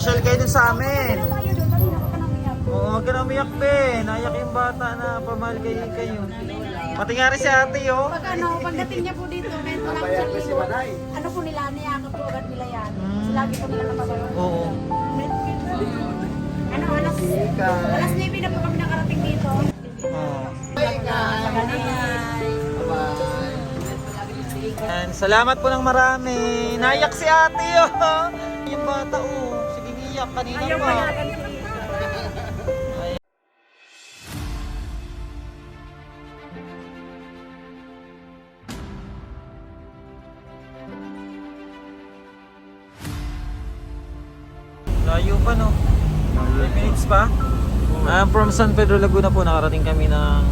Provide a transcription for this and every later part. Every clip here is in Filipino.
Pamasyal kayo dun sa amin. Ano tayo doon? Kanina ka nang umiyak. Oo, huwag ka na umiyak, be. Naiyak yung bata na pamahal kayo. Pati nga rin si ate, oh. Pag ano, pagdating niya po dito, bento lang siya libo. Ano po nila, niyakap po agad nila yan. Kasi lagi po nila napabayon. Oo. Ano, alas 9 na po kami nakarating dito. Oh. Bye. And salamat po ng marami. Naiyak si ate, oh. Yung bata, oh. Sige, iyak kanina Ayaw pa. payagan si Layo pa, no? 5 minutes pa? From San Pedro, Laguna po, nakarating kami ng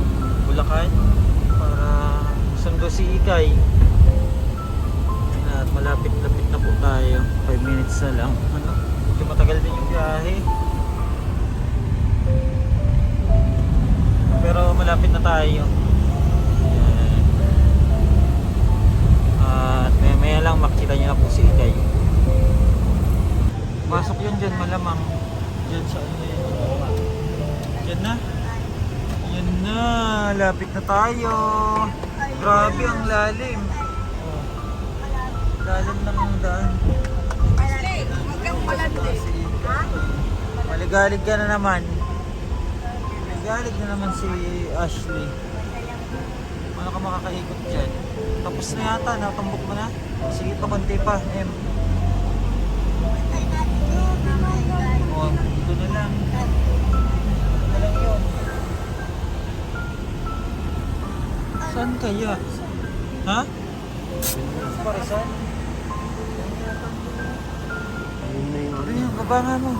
Bulacan para sundo si Ikay. At malapit-lapit na po tayo. 5 minutes na lang. Ano? Medyo matagal din yung biyahe. Pero malapit na tayo. Ayan. At maya lang makita niyo na po si Ikay. Pasok yun dyan malamang. Dyan sa ano yun. Yan na. Yan na. Lapit na tayo. Grabe ang lalim. Oh. Lalim ng daan. Maligalig ka na naman. Maligalig na naman si Ashley. Ano ka makakaikot dyan? Tapos na yata. Natambok mo na. Sige pa, konti pa. Oh, dito na lang. Dito na lang yun. Saan kaya? Ha? Parisan? Ano yung baba nga mo?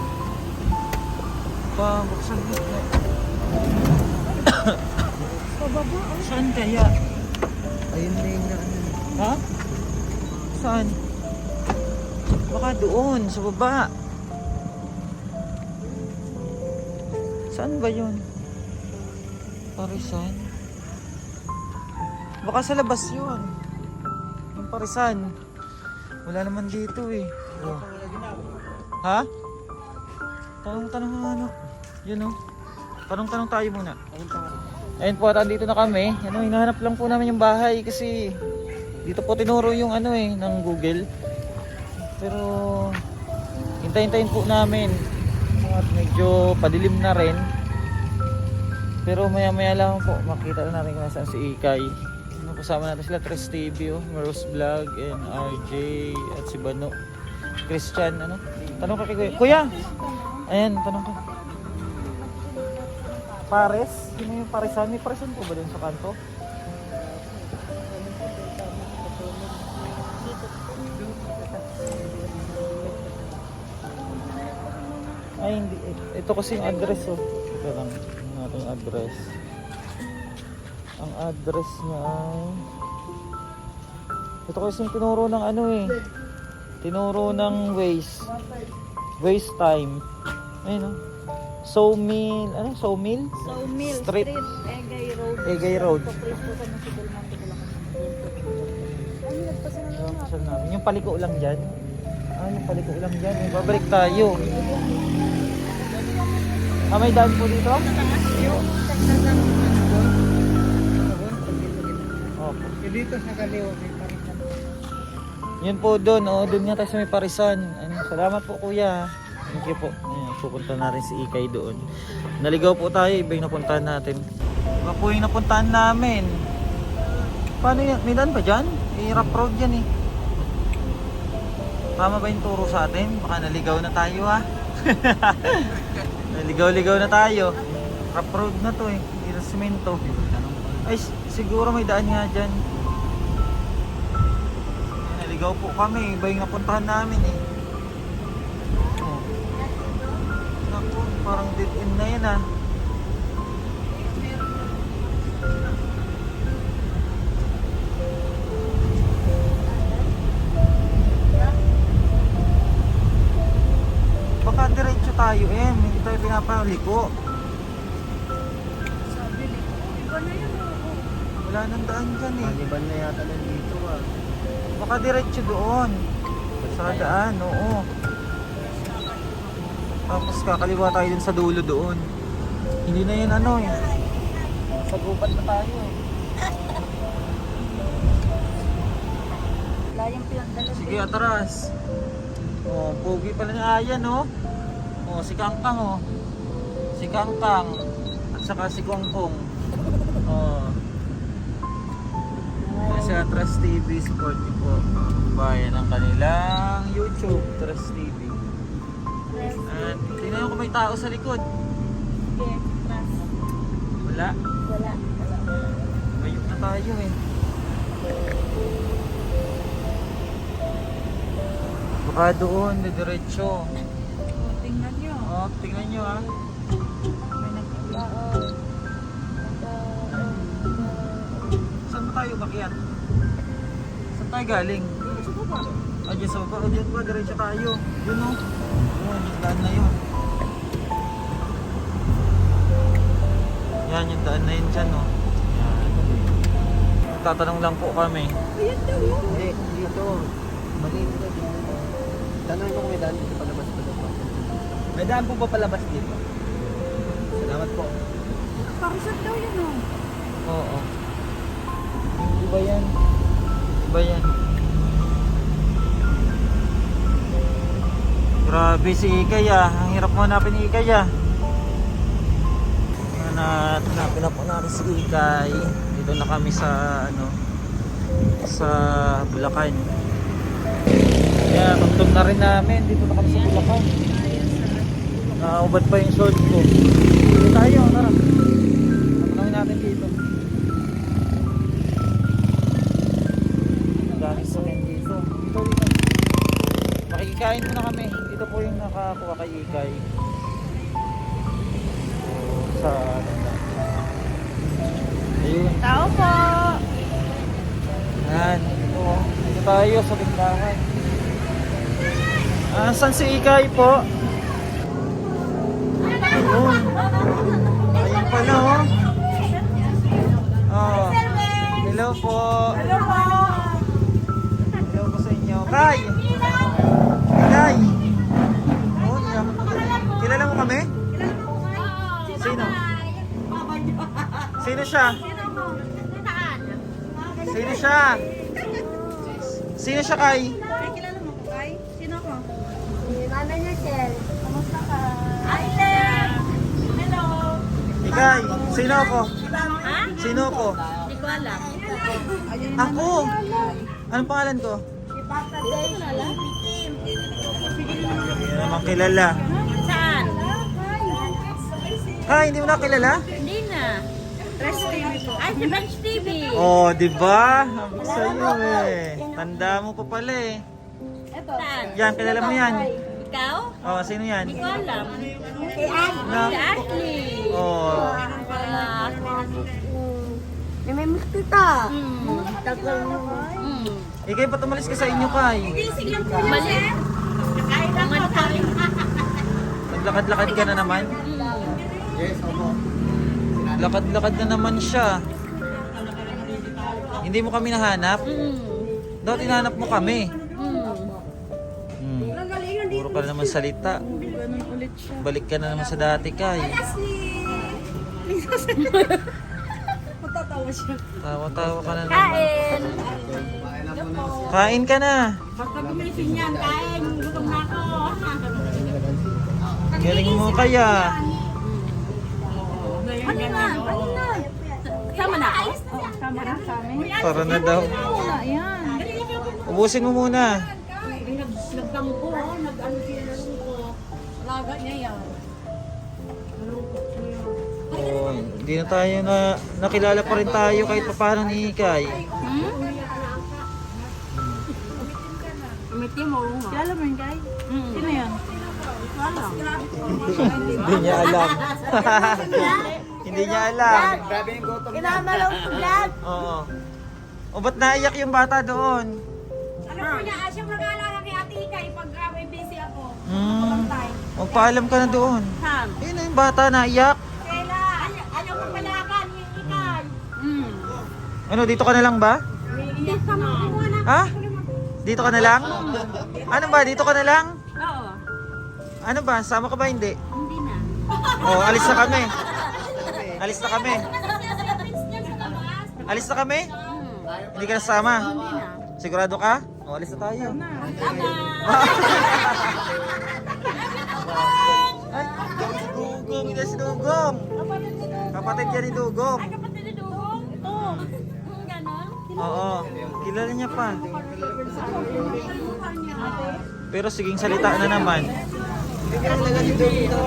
Buksan mo. Pababa. Saan kaya? Ayun na yung ano. Ha? Saan? Baka doon, sa baba. Saan ba yun? Parisan? Baka sa labas yun. Yung Parisan. Wala naman dito eh. Oh. Ha? Tanong-tanong nga ano. Yun oh. Tanong-tanong tayo muna. Ayun po, andito na kami. Ano, hinahanap lang po namin yung bahay kasi dito po tinuro yung ano eh, ng Google. Pero hintayin po namin. At medyo padilim na rin. Pero maya maya lang po makita na natin kung nasaan si Ikay. Kasama natin sila Tres TV, Maros Vlog, and RJ at si Bano. Christian, ano? Tanong ka kay Kuya. Kuya! Ayan, tanong ka. Pares? Sino yung Parisan? May Parisan po ba dun sa kanto? Ay, hindi. Ito kasi yung address, oh. Ito lang. Ito yung address. Ang address niya ay... Ito kasi yung tinuro ng ano eh. Tinuro ng Waste time. Ayun, oh. Sawmill. Ano? Sawmill? Sawmill Street. Egay Road. Egay Road. Yung paliko lang dyan. Yung paliko lang dyan. Babalik tayo. May daan po dito? Okay. Dito sa kaliwa may Parisan. Yun po doon. Doon nga tayo sa may Parisan. Salamat po kuya. Thank you po. Ayan, pupunta na rin si Ikay doon. Naligaw po tayo. Iba yung napuntahan natin. Iba po yung napuntahan namin. Paano yan? May daan pa dyan? Rough road yan eh. Tama ba yung turo sa atin? Baka naligaw na tayo ha. Naligaw-ligaw na tayo. Rough road na to eh. Hindi na semento. Ay siguro may daan nga dyan. Naligaw po kami. Iba yung napuntahan namin eh. Oh. Naku, parang dead end na yan ah. Baka diretso tayo eh. Hindi tayo pinapaliko. Sabi ni iba na yun. Wala nang daan dyan eh. Paniban na yata na dito ah. Baka diretso doon. Sa daan, oo. Tapos kakaliwa tayo dun sa dulo doon. Hindi na yun ano eh. Sa gubat na tayo eh. Wala yung pinagdala. Sige, atras. Oh, pogi pala ni Ayan, oh. Oh, si Kangkang, oh. Si Kangkang. At saka si Kongkong. Oh. Yan si Atras TV. Support niyo po. Bayan ng kanilang YouTube, Atras TV. At tingnan nyo kung may tao sa likod. Sige, trust. Wala. Wala. Mayok na tayo eh. Baka doon, diretso. Tingnan nyo. Oh, tingnan nyo ah. May nagbaon. Saan ba tayo bakyat? Saan tayo galing? Sa baba. Ah, dyan sa baba. O dyan ba? Diretso tayo. Yun o. Yun, yung daan na yun. Yan, yung daan na yun dyan o. Yan. Tatanong lang po kami. Ayan daw yun. Eh, dito. Maliit na dito. Tanong ko kung may daan dito palabas pa dito. May daan po ba palabas dito? Salamat po. Parisot daw yun oh. Oo. Iba yan. Iba yan. Grabe si Ikay ah. Ang hirap mo hanapin ni Ikay ah. Hanapin na po natin si Ikay. Dito na kami sa ano, sa Bulacan. Kaya tugtog na rin namin. Dito na kami sa Bulacan. Nakaubad pa yung short ko. Dito tayo, tara. Napanawin natin dito. Ang daming sakyan dito. Dito. Makikikain muna kami. Dito po yung nakakuha kay Ikay. Sa ano na. Ayun. Tao po. Yan. Ito. Dito tayo sa tindahan. Saan si Ikay po? Ayun. Ayun pala oh. Oh. Hello po. Hello po. Hello po sa inyo. Kay! Kay! Oh, yaman po. Kilala mo kami? Sino? Sino siya? Sino siya? Sino siya, Kay? Ay, kilala mo ko, Kay? Sino ko? Mama niya, Shell. Kamusta ka? Hi, Shell! Hello! Ikay, sino ako? Ha? Sino ako? Hindi ko alam. Ako! Anong pangalan ko? Si Papa Day. Hindi naman kilala. Saan? Kay, hindi mo na kilala? Hindi na. Fresh TV po. Ay, si Fresh TV. Oh, di ba? Sabi sa'yo eh. Tanda mo pa pala eh. Ito. Saan? Yan, kilala mo yan. Ikaw? Oh, sino yan? Hindi ko alam. Si Ashley. Si Ashley. Oh. May mustita. Tagal naman. Ikay, ba't umalis ka sa inyo, Kay? Mali. Kahit naman kami. Naglakad-lakad ka na naman? Yes, opo. Lakad-lakad na naman siya. Hindi mo kami nahanap? Dapat hinahanap mo kami. Puro ka na naman salita. Balik ka na naman sa dati, Kay. Matatawa siya. Tawa-tawa ka na naman. Kain. Kain ka na. Baka gumisin yan. Kain. Gutom na ako. Galing mo kaya. Ano na? Ano na? Sama na ako? Sama na sa amin. Tara na daw. Ayan. Ubusin mo muna. Nagtampo. Nag-ano siya na lupo. Laga niya yan. Oh, hindi na tayo nakilala pa rin tayo kahit paano ni Ikay. Umiti mo nga. Kilala mo yun, guys? Sino yan? Wala. Hindi niya alam. Hindi niya alam. Grabe yung gutom. Kinamalaw sa vlog. Oo. O ba't naiyak yung bata doon? Ano po niya? Siyang nag-aalaga kay Ate Ikay pag may busy ako. Magpaalam ka na doon. Sam. Ayun na yung bata naiyak. Kela, ayaw mo palagan yung Ikay. Ano, dito ka na lang ba? Hindi pa makuha na. Ha? Dito ka na lang? Ano ba, dito ka na lang? Oo. Ano ba? Sama ka ba hindi? Hindi na. Oh, alis na kami. Alis na kami. Alis na kami? Hindi ka nasama? Hindi na. Sigurado ka? Oh, alis na tayo. Ay, si Dugong. Hindi si Dugong. Kapatid niya ni Dugong. Kapatid ni Dugong? Ito. Ganon? Oo. Kilala niya pa. Pero siging salita na naman. Hindi ka talaga si Dugong ito.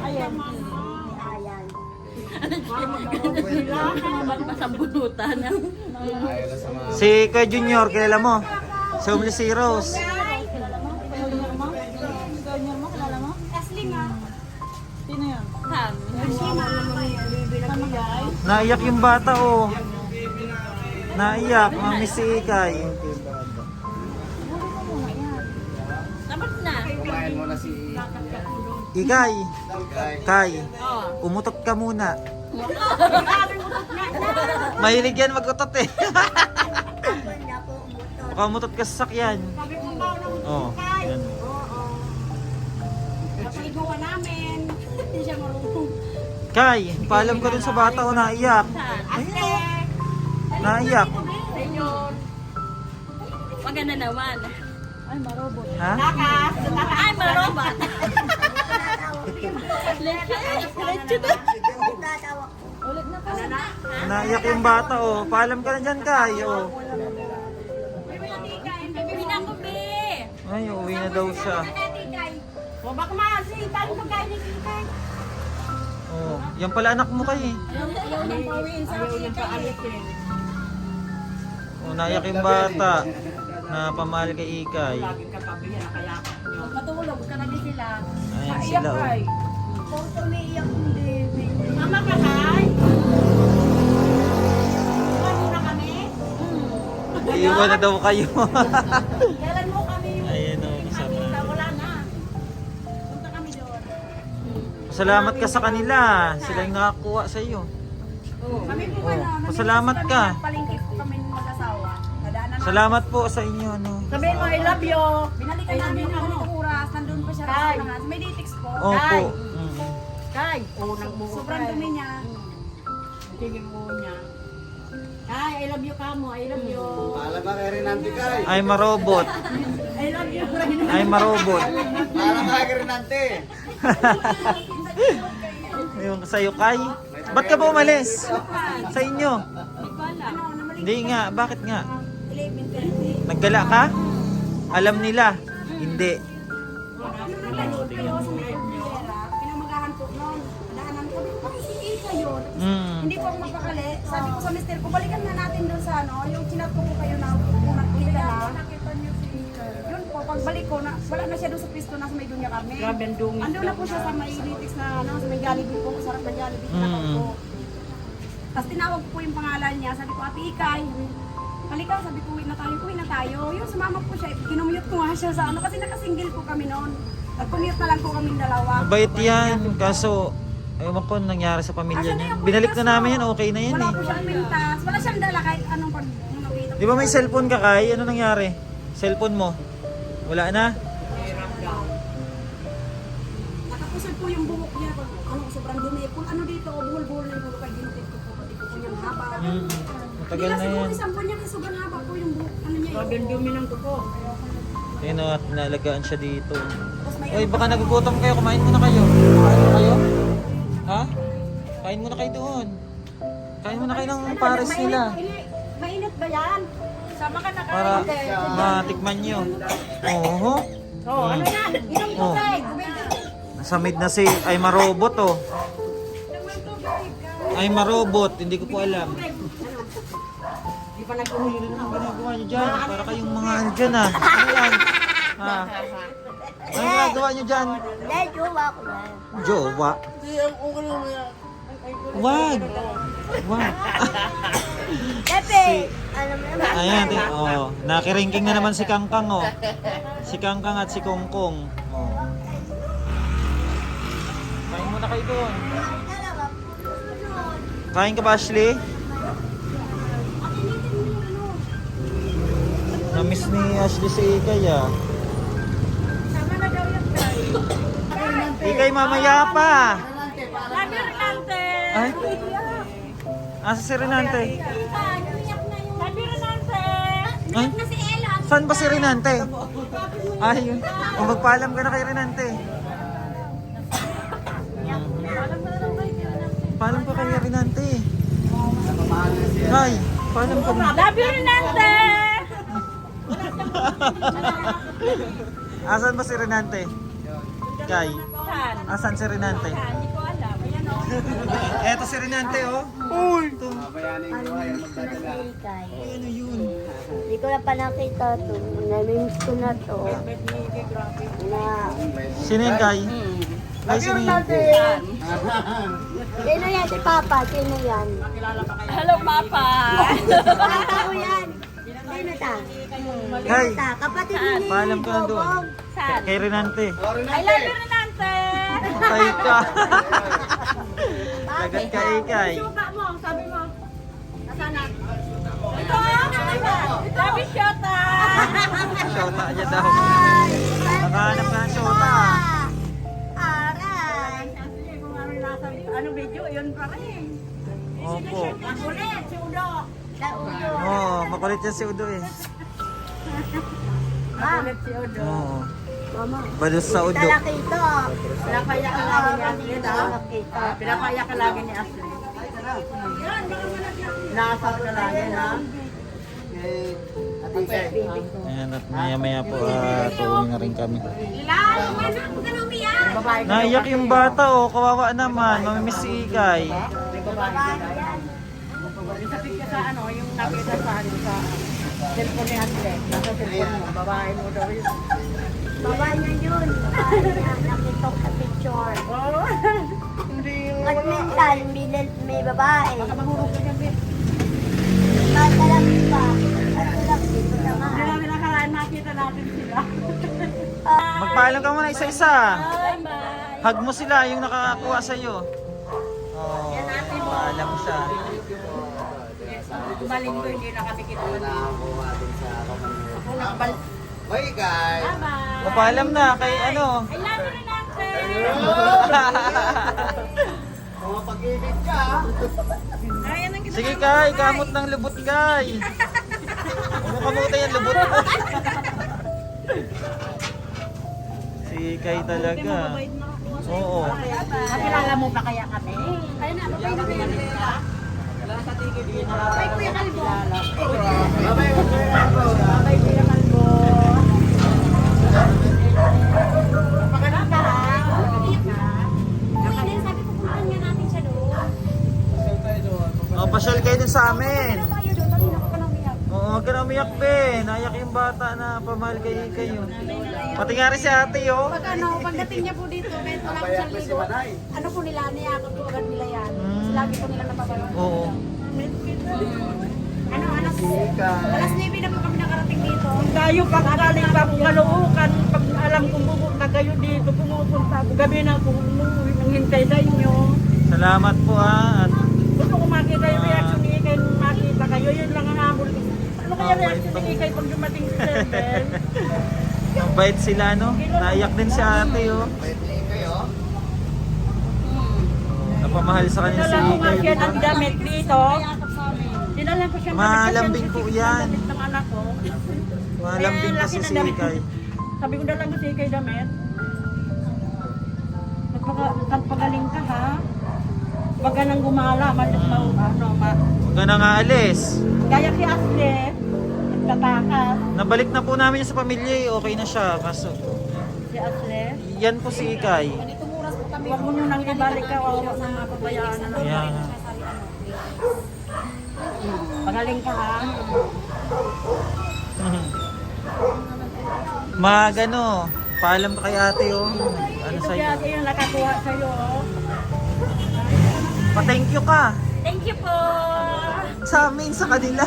Ayan. Masambunutan. Si Kuya Junior, kilala mo? Si Homely Zeros. Asli nga. Sino yun? Naiyak yung bata, oh. Naiyak, mami si Ikay. Dapat na. Kumain mo na si... Ikay, Kay, Oh. umutot ka muna. Mahilig yan mag-utot eh. Baka umutot ka sa sakyan. Oh, yan. Napaligawan namin. Hindi siya marunong. Kay, paalam ka dun sa bata, oh, naiyak. Ayun, oh. Naiyak. Ayun. Wag na naman. Ay, marobot. Ha? Ay, marobat. Leche na. Ulit na po. Naiyak yung bata, oh. Paalam ka na dyan, Kay, oh. Bibili na ako, be. Ay, uwi na daw siya. O, baka maasin. Paano pagkain ni Kikay? Oh, yan pala anak mo, Kay. Ayaw nang pauwiin sa akin. Ayaw nang paalisin. Oh, naiyak yung bata. Na pamahal kay Ikay. Matulog ka na din sila. Ayan sila, oh. Kung umiiyak yung baby. Mama ka, Kay? Iwan mo na kami? Iiwan na daw kayo. Kailan mo kami yung... Ayan, oh, kasama na. Wala na. Punta kami doon. Salamat ka sa kanila. Sila yung nakakuha sa iyo. Kami po Oh, ano, pasalamat ka. Palengke po kami ng mag-asawa. Nadaanan namin. Salamat po sa inyo, ano. Sabihin mo, I love you. Binalikan namin yung ganitong oras. Nandun pa siya sa unahan. May datix po. Opo. Kay, unang mo. Sobrang dumi niya. Sige mo niya. Kay, I love you ka mo. I love you. Paalam ka kay Renante Kay. Ay marobot. I love you. Ay marobot. Paalam ka kay Renante. Yung sa'yo, Kay. Ba't ka ba umalis? Sa inyo? Hindi nga. Bakit nga? 11:30. Naggala ka? Alam nila? Hindi. Pinamagahan po noon. Daanan ko. Bakit si Ika yun? Hindi po ako mapakali. Sabi ko sa mister ko, balikan na natin doon sa ano, yung chinat ko po kayo na unang kilala. Yun po, pagbalik ko, wala na siya doon sa pisto, nasa may dunya kami. Grabe ang dungis. Andun na po siya sa may Litix na, ano, sa may Jollibee po, sarap na Jollibee. Mm. Tapos tinawag ko po yung pangalan niya, sabi ko, Ate Ikay, halika, sabi ko, uwi na tayo. Yun, sumama po siya, kinumute ko nga siya sa ano, kasi nakasingle po kami noon. Nag-commute na lang po kami dalawa. Mabait yan. Kaso, ewan ko nangyari sa pamilya niya. Binalik na namin yan. Okay na yan Wala eh. po siyang pintas, wala siyang dala kahit anong pag nakita. Di ba may cellphone ka, Kay? Ano nangyari? Cellphone mo? Wala na? Nakapusod po yung buhok niya, pag ano, sobrang dumi. Kung ano dito, buhol-buhol na yung buhok, kaya ginupit ko po, pati po po niyang haba. Matagal na siguro yan. isang buwan niya, kasi sobrang haba po yung buhok, ano niya. Grabe ang dumi ng tuko. Ayun o, at nalagaan siya dito. Tapos may Uy, baka nagugutom kayo. Kumain muna kayo. Kumain muna kayo? Ha? Kain muna kayo doon. Kain muna kayo ng pares nila. Mainit ba yan? Sama ka na kayo. Para matikman nyo. Oo. Oh, ano yan? Inom Oh. tubig. Nasa mid na si ay marobot oh. Ay marobot, hindi ko po alam. Di pa nag-umili na. Ano ginagawa nyo dyan? Para kayong mga ano dyan ah. Ano yan? Ha? Ano ginagawa nyo dyan? Jowa ko yan. Jowa? Wag! Wag! Pepe! Alam mo naman. Ayan, oh, nakiringking na naman si Kangkang oh. Si Kangkang at si Kongkong. Oh. Kain muna kayo doon. Kain ka ba, Ashley? Na-miss ni Ashley si Ikay ah. Sama na daw yung Kay mamaya pa. Sabi Renante. Ay. Asa si Renante? Sabi Renante. Ay. Saan ba si Renante? Ay, yun. O magpaalam ka na kay Renante. Paalam ka kay Renante. Ay, paalam ka na. Sabi Renante. Asan ba si Renante? Kay. Saan? Asan si Renante? Hindi ko alam. Ayan o. Eto si Renante, oh. Uy! Ito. Kay. Ay, ano yun? Hindi ko na pa nakita to. Namimiss ko na to. Na. Sino yun, Kay? Ay, sino yun? Sino yan? Si Papa. Sino yan? Hello, Papa. Papa ko yan. Sino ta? Kay. Ta. Kapatid ni Paalam ka na doon. Saan? Kay Renante. I love you, Renante. Kay ka. Lagat kay Kay. Suka mo, sabi mo. Nasaan na? Ito, sabi Shota. Shota niya daw. Nakahanap ka ng Shota. Aray. Ano video? Yun pa rin. Opo. Ulit, si Udo. Sa ulo. Oo, makulit yan si Udo eh. Ulit si Udo. Oo. Mama. Balos sa Udo. Talakito. Pinapaya ka lagi ni Ashley, ha? Talakito. Pinapaya ka lagi ni Ashley. Nakasal ka lagi, ha? Ayan, at maya-maya po tuloy na rin kami. Babae ka. Naiyak yung bata oh, kawawa naman. Mamimiss si Ikay. May babae ka daw. Yung sa picture sa ano, yung nakita sa ano sa cellphone ni Ashley. Nasa cellphone mo, babae mo daw yun. Babae niya yun. Babae niya. Nakitok sa picture. Oo. Hindi yun. At minsan, may babae. Baka mahulog ka dyan, babe. Matalak pa. Matalak dito Hindi naman. namin nakalain makita natin sila. Magpaalam ka muna isa-isa. Bye-bye. Hug mo sila yung nakakakuha sa'yo. Oh, paalam siya. Baling ko, hindi na kami kita. Bye guys! Bye-bye. Papaalam na kay ano. I love you, Renante. Mga pag-ibig ka! Ayan ang kita. Sige Kay, kamot ng lubot Kay. Huwag mo kamutin yung lubot mo. Si Kay talaga. Oo. Nakilala mo pa kaya kami? Ayun na, mabay na kaya nila. Wala sa tigil yun. Ay, Kuya Kalbo. Bye-bye! Babay, Kuya Kalbo. Magaling ka, ha? Sabi ko puntahan nga natin siya doon. Oh, pasyal kayo din sa amin. Tayo doon, kanina ko ka nang umiyak. Oo, huwag ka na umiyak be. Naiyak yung bata na pamahal kayo. Pati nga rin si ate oh. Pag ano, pagdating niya po dito, kahit wala ko siyang ligo, ano po nila, niyakap po agad nila yan. Lagi po nila napapanood. Oo. Ano, alas 9 na po kami nakarating dito. Tayo pag galing pa Caloocan, pag alam kong pupunta kayo dito, pumupunta ako. Gabi na ako umuwi, nanghintay sa inyo. Salamat po At Gusto ko makita yung reaction ni Ikay nung makita kayo. Yun lang ang habol ko. Ano kaya reaction ni Ikay pag dumating si Seven? mabait sila no. Naiyak din si ate oh. Napamahal sa kanya si Dala ko nga siya Ikay. ng damit dito. Dinala ko siya ng damit. Malambing po yan. Damit ng anak ko. Malambing Kaya kasi laki ng si damit. Ikay. Sabi ko dalang ko si Ikay damit. Magpagaling ka ha. Wag ka nang gumala. Huwag ka na nga alis. Kaya si Asle, nagtatakas. Nabalik na po namin sa pamilya eh. Okay na siya. Kaso, Si Asle. yan po si Ikay. Huwag mo nang ibalik ka. Huwag mo nang mapabayaan na lang. Ayan. Pagaling ka ha. Magano, paalam ka kay ate oh. Ano Ito sa'yo? kaya yung nakakuha sa'yo. Pa-thank you ka. Thank you po. Sa amin, sa kanila.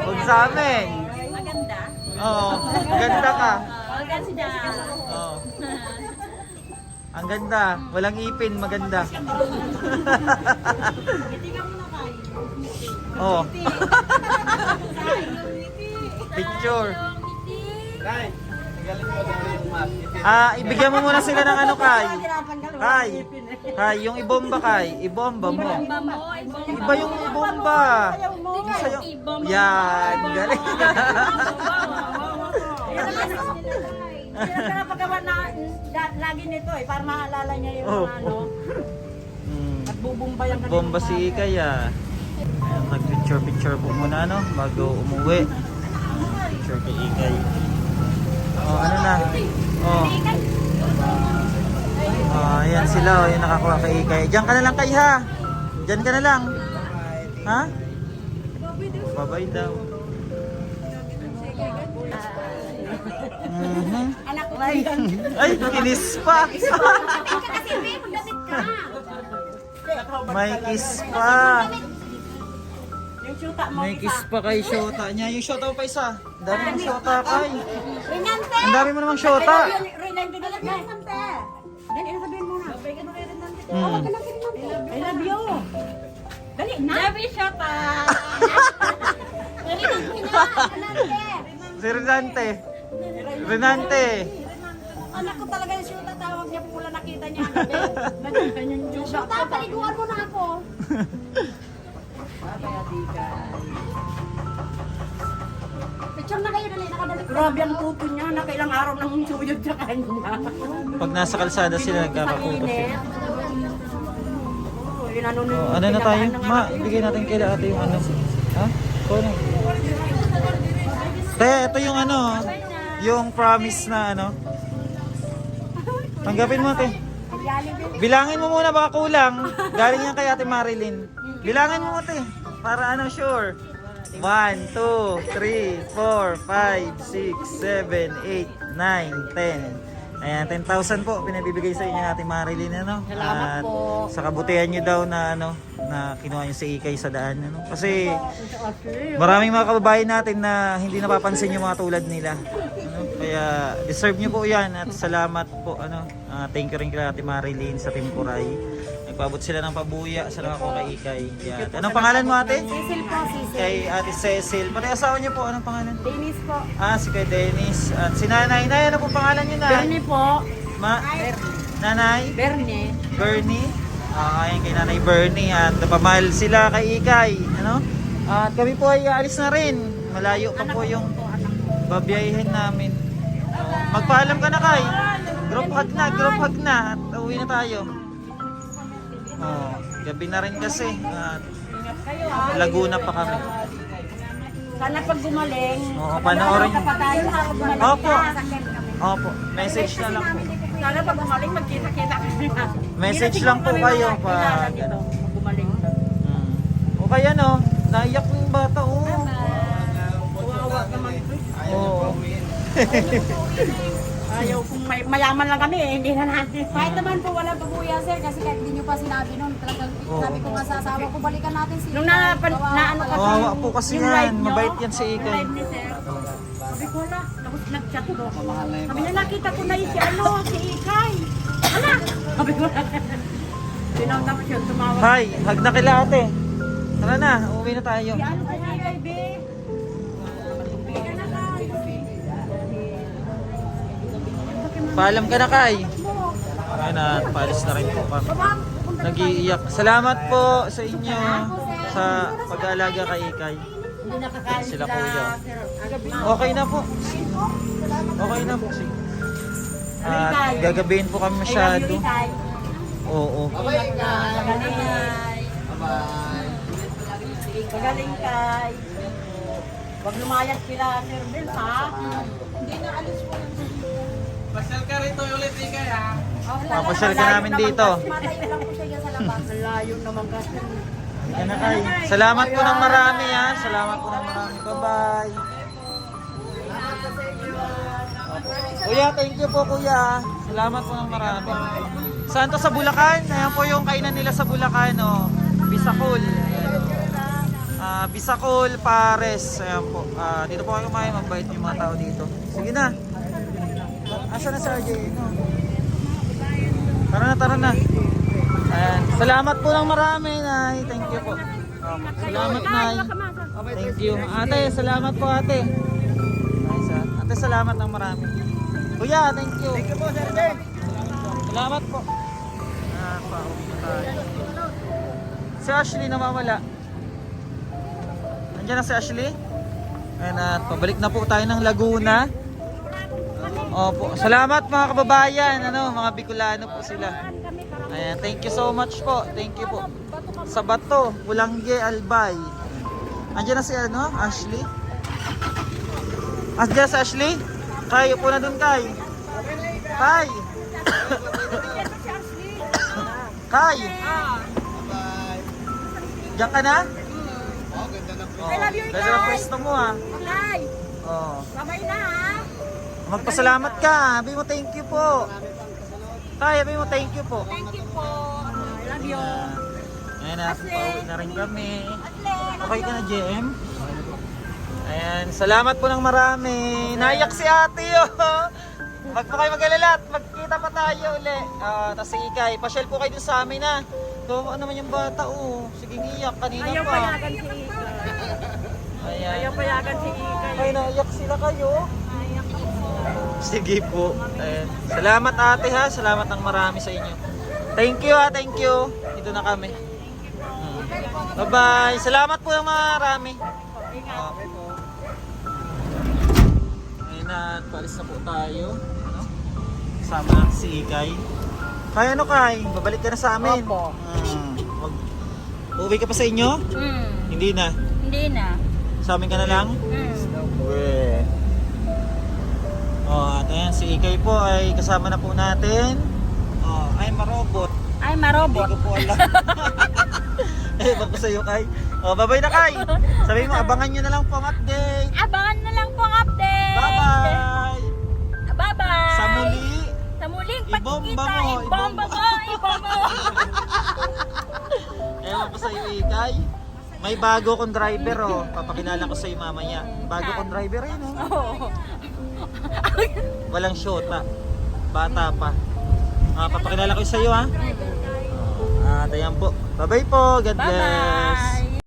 Huwag sa amin. Maganda. Oo, ganda ka. Maganda. Oo. Ang ganda, walang ipin, maganda. Oh. Picture. Ibigyan mo muna sila ng ano, Kay. Kay, yung ibomba, Kay. Ibomba mo. Iba yung ibomba. Yung sayo. Yan, galing. Yung pinapagawa na lagi nito eh, para maalala niya yung ano. Nagbubumba yung Bomba si Ikay, ah. Ayan, nag-picture po muna, ano, bago umuwi. Picture kay Ikay. Oh, ano na? Oh. Oh, ayan sila, oh, yung nakakuha kay Ikay. Diyan ka na lang, Kay, ha? Diyan ka na lang. Ha? Babay daw. Anak ko na yan. Ay, kinis pa. Kasi may magdamit ka. May kiss pa. yung syuta mo. May kiss pa kay Shota niya. Yung Shota mo pa isa. Ang dami ng Shota, Kay. Renante! Ang dami mo namang Shota. Renante ka lang, Renante. Dali, ano sabihin mo na? Sabihin ka na kay Renante. Hmm. Tawag ka lang kay Renante. I love you. Dali na. Love you, syuta. Renante na. Renante. Si Renante. Renante. Anak ko talaga yung shoota. Tawag niya po mula nakita niya. Nakita niyo yung syuta. Shoota, paliguan mo na ako. Picture na kayo, dali. Nakadali ko. Grabe ang puto niya, nakailang araw nang suyod sa kanya. Pag nasa kalsada sila nagkakakutos. Init. Oh, inano na Oh, ano na tayo? Ma, ibigay natin kay ate yung ano. Ha? Ikaw na. Te, ito yung ano. Yung promise na ano. Tanggapin mo, te. Bilangin mo muna, baka kulang. Galing yan kay ate Marilyn. Bilangin mo, te. Para ano, sure. 1, 2, 3, 4, 5, 6, 7, 8, 9, 10. Ayan, 10,000 po pinabibigay sa inyo natin Marilyn, ano? Salamat At po. sa kabutihan nyo daw na ano, na kinuha nyo sa Ikay sa daan, ano? Kasi maraming mga kababayan natin na hindi napapansin yung mga tulad nila. Ano? Kaya deserve nyo po 'yan at salamat po, ano? Thank you rin kay Ate Marilyn sa Timpuray. Nagpaabot sila ng pabuya sa nakakuha kay Ikay. Yan. Anong pangalan mo, ate? Cecil po, Cecil. Kay Ate Cecil. Pati asawa niyo po, anong pangalan? Dennis po. Si kay Dennis. At si Nanay. Nay, ano po pangalan niyo, Nay? Bernie po. Nanay? Bernie. Bernie. Ayan kay Nanay Bernie. At napamahal sila kay Ikay. Ano? At kami po ay aalis na rin. Malayo pa po yung babiyahin namin. Magpaalam ka na, Kay. Group hug na. At uwi na tayo. Gabi na rin kasi. At Laguna pa kami. Sana pag gumaling. Oo, panoorin. Pa tayo para gumaling. Opo. Sakyan kami. Opo. Message na lang po. Sana pag gumaling magkita-kita kami. Message lang po kayo pag Pag gumaling. O kaya no, naiyak yung bata. Oh. Kawawa naman. Oo. Ayaw kung mayaman lang kami hindi na natin. Kahit naman po walang pabuya, sir, kasi kahit hindi nyo pa sinabi nun, talagang sabi ko nga sa asawa ko, balikan natin si Nung na ano kasi. Kawawa po kasi yung yan. live nyo, Mabait yan si yung Ikay. live ni sir. Sabi ko na, tapos nag-chat ko. Sabi na nakita ko na yung si Ikay. Ala! Sabi ko na. Tinawag siya, tumawag. Hi, hug na kila ate. Tara na, uwi na tayo. Si ano kay Ikay, be? Paalam ka na, Kay. Ayun na, paalis na rin po kami. Nag-iiyak. Salamat po sa inyo sa pag-aalaga kay Ikay. Hindi nakakain Sila kuya. sir. Okay na po. Okay na po. Sige. At gagabihin po kami I love masyado. you, Ikay. Oo. Ingat ka. Pagaling, Kay. Pagaling, Kay. Huwag lumayas sila, Sir Bill, ha? Papasyal ka namin dito. matayo lang po siya sa labas. Ang layo naman kasi. Yan na, Kay. Salamat po ng marami, ha. Salamat po ng marami. Bye-bye. Kuya, thank you po, kuya. Salamat po ng marami. Saan to, sa Bulacan? Ayan po yung kainan nila sa Bulacan, oh. Bisacol. Bisacol, Pares. Ayan po. Dito po kayo kumain. Mabait yung mga tao dito. Sige na. Asa na si RJ? No? Tara na. Ayan. Salamat po ng marami, Nay. Thank you po. Salamat, Nay. Thank you. Ate, salamat po, ate. Nice, ate, salamat ng marami. Kuya, thank you. Thank you po, Sir Ben. Salamat po. Pauwi na tayo. Si Ashley namawala. Nandiyan na si Ashley. Ayan at pabalik na po tayo ng Laguna. Opo. Salamat mga kababayan, mga Bicolano po sila. Ayan, thank you so much po. Thank you po. Sa Bato, Bulangge, Albay. Andiyan na si Ashley. Andiyan si Ashley? Kay, upo na dun, Kay. Kay! Kay! Diyan ka na? I love you, Ganda ng pwesto mo, ha? Ikay. Oh. Kamay na, ha? Magpasalamat ka. Sabi mo thank you po. Kay, sabi mo thank you po. Thank you po. I love you. Ayan na, pauwi na rin kami. Okay ka na, JM? Ayan, salamat po ng marami. Naiyak si ate, oh. Wag po kayo mag-alala at magkita pa tayo uli. Tapos si Ikay, pasyal po kayo dun sa amin, ha. Ano naman yung bata, oh. Sige, iyak kanina Ayaw pa. payagan si Ikay. Ayan. Ayaw payagan si Ikay. Ay, naiyak sila kayo. Ayaw po. Sige po. Ayan. Salamat ate, ha. Salamat ng marami sa inyo. Thank you, ha. Thank you. Dito na kami. Bye-bye. Salamat po ng marami. Okay po. Ayun na, paalis na po tayo. Kasama natin si Ikay. Kay, Kay? Babalik ka na sa amin. Opo. Uuwi ka pa sa inyo? Hindi na. Hindi na. Sa amin ka na lang? Uwe. At ayan, si Ikay po ay kasama na po natin. Ay, marobot. Ay, Hindi marobot. ko po alam. Bako sa'yo, Kay. Bye-bye na, Kay. Sabi mo, abangan nyo na lang po ang update. Abangan na lang po ang update. Bye-bye. Bye-bye. Sa muli. Sa muling Ibomba pagkikita. mo, Ibomba mo. Ibomba mo. Ewan ko sa'yo, Ikay. May bago kong driver, oh. Papakilala ko sa'yo mamaya. Bago kong driver yun, oh. Oo. Walang shota. Bata pa. Papakilala ko sa'yo, ha. Ayan po. Bye-bye po. God bless. Bye-bye.